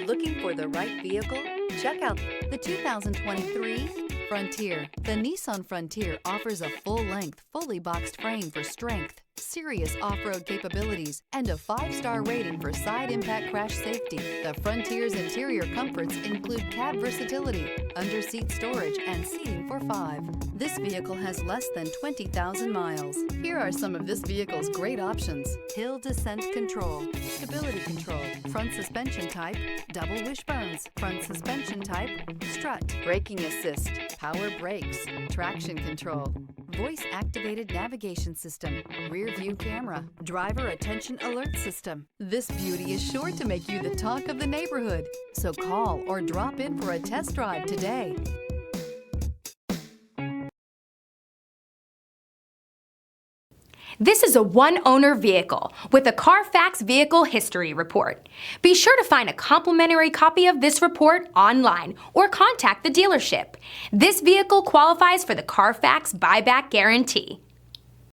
Looking for the right vehicle? Check out the 2023 Frontier. The Nissan Frontier offers a full-length, fully boxed frame for strength, serious off-road capabilities, and a 5-star rating for side impact crash safety. The Frontier's interior comforts include cab versatility, under-seat storage, and seating for 5. This vehicle has less than 20,000 miles. Here are some of this vehicle's great options: hill descent control, stability control, front suspension type, double wishbones, front suspension type, strut, braking assist, power brakes, traction control, voice-activated navigation system, rear-view camera, driver attention alert system. This beauty is sure to make you the talk of the neighborhood. So call or drop in for a test drive today. This is a one-owner vehicle with a Carfax Vehicle History Report. Be sure to find a complimentary copy of this report online or contact the dealership. This vehicle qualifies for the Carfax Buyback Guarantee.